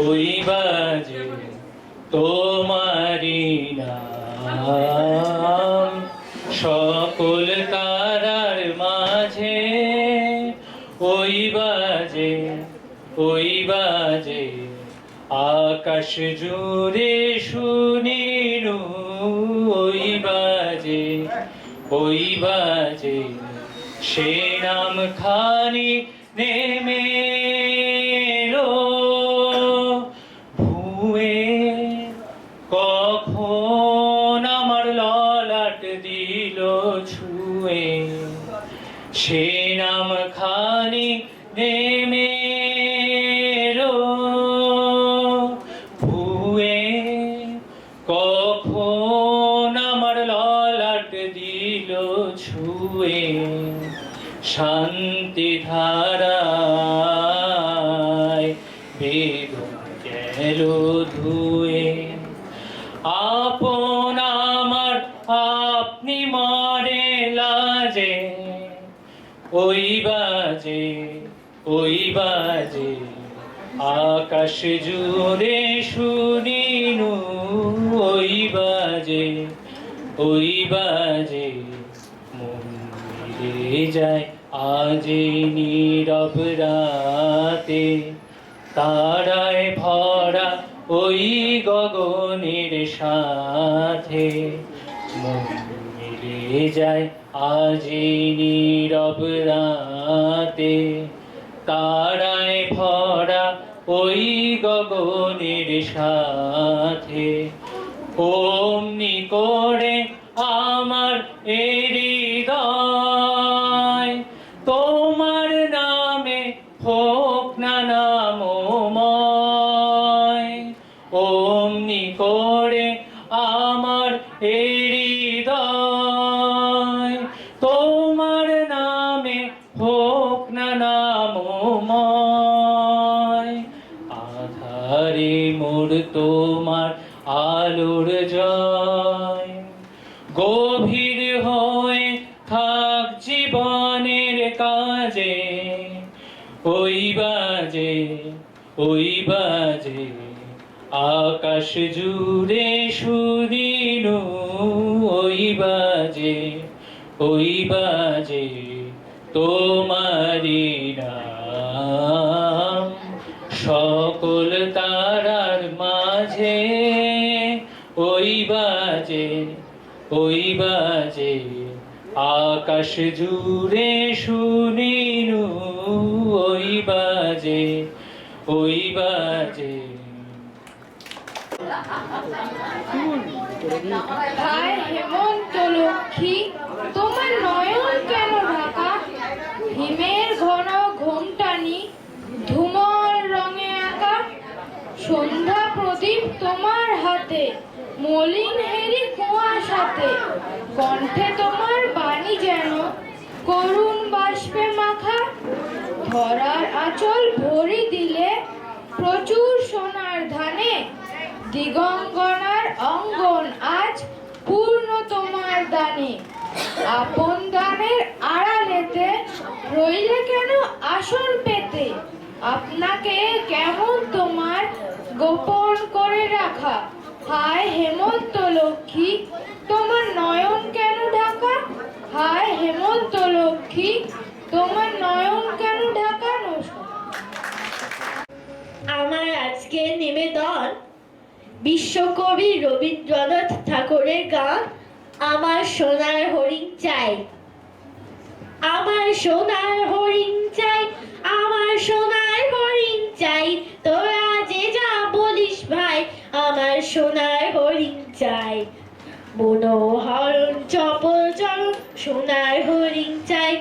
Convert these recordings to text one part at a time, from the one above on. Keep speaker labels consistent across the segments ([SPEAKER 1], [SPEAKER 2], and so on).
[SPEAKER 1] ওই বাজে তোমারি নাম সকল তারার মাঝে ওই বাজে আকাশ জুড়ে শুনিনু ওই বাজে সে নাম খানি নেমে কখন আমার ললাট দিল ছুঁয়ে সে নাম খানি নেমে ভুয়ে কখন আমার ললাট দিল ছুঁয়ে শান্তি ধারায় বেদন গেল ধুয়ে আপন আমার আপনি মরে লাজে ওই বাজে আকাশ জুড়ে শুনিনু ওই বাজে মন মিলে যায় আজ নীরব রাতে তারায় ভরা ওই গগনের সাথে মন মিলে যায় আজ নীরব রাতে তারায় ভরা ওই গগনের সাথে অমনি করে আমার হৃদয় তোমার নামে হোক না নামময় অমনি করে আমার হৃদয় তোমার নামে হোক না নামময় আধারে মোর তোমার আলোর জয় গভীর হয়ে থাক জীবনের কাজে ওই বাজে আকাশ জুড়ে শুনিনু ওই বাজে তোমারি নাম সকল তারার মাঝে ওই বাজে আকাশ জুড়ে শুনিনু ওই বাজে
[SPEAKER 2] হায় হেমন্ত লক্ষ্মী তোমার নয়ন কেন ঢাকা হিমের ঘন ঘোমটানি ধূমর রঙে আঁকা সন্ধ্যা প্রদীপ তোমার হাতে মলিন হেরি কুয়াশাতে কণ্ঠে তোমার বাণী যেন করুণ বাষ্পে মাখা ধরার আঁচল ভরি দিলে প্রচুর সোনার ধানে দিগঙ্গনার অঙ্গন আজ পূর্ণ তোমার দানে আপন দানের আড়ালেতে রইলে কেন আসন পেতে আপনাকে কেমন তোমার গোপন করে রাখা হায় হেমন্ত লক্ষ্মী তোমার নয়ন কেন ঢাকা হায় হেমন্ত লক্ষ্মী তোমার নয়ন কেন ঢাকানো?
[SPEAKER 3] আমার আজকে নিবেদন বিশ্বকবি রবীন্দ্রনাথ ঠাকুরের গান আমার সোনার হরিণ চাই। আমার সোনার হরিণ চাই, আমার সোনার হরিণ চাই, তোরা যে যা বলিস ভাই, আমার সোনার হরিণ চাই। মনোহরণ চপল চরণ সোনার হরিণ চাই,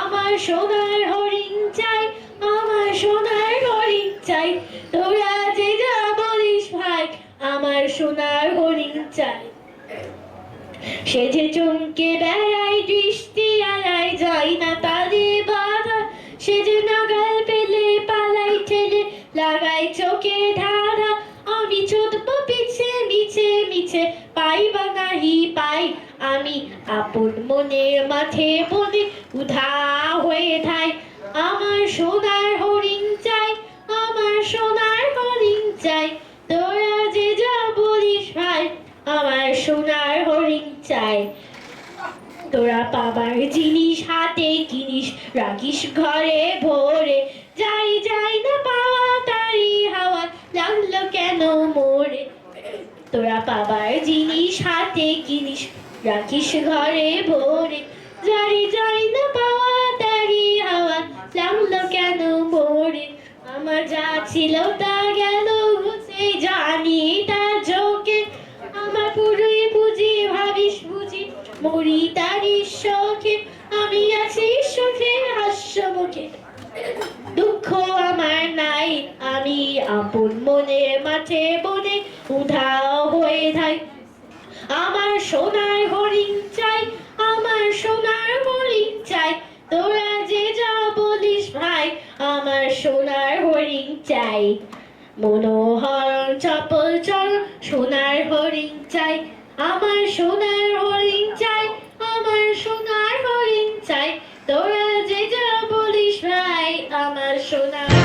[SPEAKER 3] আমার সোনার হরিণ চাই, আমার সোনার হরিণ চাই, তোরা যে যা বলিস ভাই, আমার সোনার হরিণ চাই। সে যে চমকে বেড়ায় দৃষ্টি আড়ায়, যায় না তারে বাধা, সে যে নাগাল পেলে পালাই ঠেলে লাগাই চোখে ধারা। আমি ছুটবো পিছে মিছে মিছে, পাই বা নাহি পাই, আমি আপন মনের মাঠে বনে উধা হয়ে ঠাই। আমার সোনার হরিণ চাই, আমার সোনার হরিণ চাই, তোরা যে যা বলিস ভাই, আমার সোনার হরিণ চাই। তোরা পাবার জিনিস হাতে কিনিস, রাখিস ঘরে ভরে, যাই যাই না পাওয়া তারি হাওয়া, লাগলো কেন মোরে। তোরা পাবার জিনিস হাতে কিনিস, রাখিস ঘরে ভরে, যাই যাই না পাওয়া তারি হাওয়া, লাগলো কেন মোরে। আমার যা ছিল তা গেল ঘুচে, জানি তা চোখে, আমার পুরোই বুঝি ভাবিস বুঝি মরি তারি শোকে। আমি আছি সুখে হাস্য মুখে, দুঃখ আমার নাই, আমি আপন মনের মাঠে বনে উধাও হয়ে থাই। আমার সোনার হরিণ চাই, আমার সোনার হরিণ চাই, তোরা যে যা বলিস ভাই, আমার সোনার হরিণ চাই। মনোহরণ চপল চল সোনার হরিণ চাই, আমার সোনার হরিণ চাই, আমার সোনার হরিণ চাই, তোরা যে যা বলিস ভাই, আমার সোনার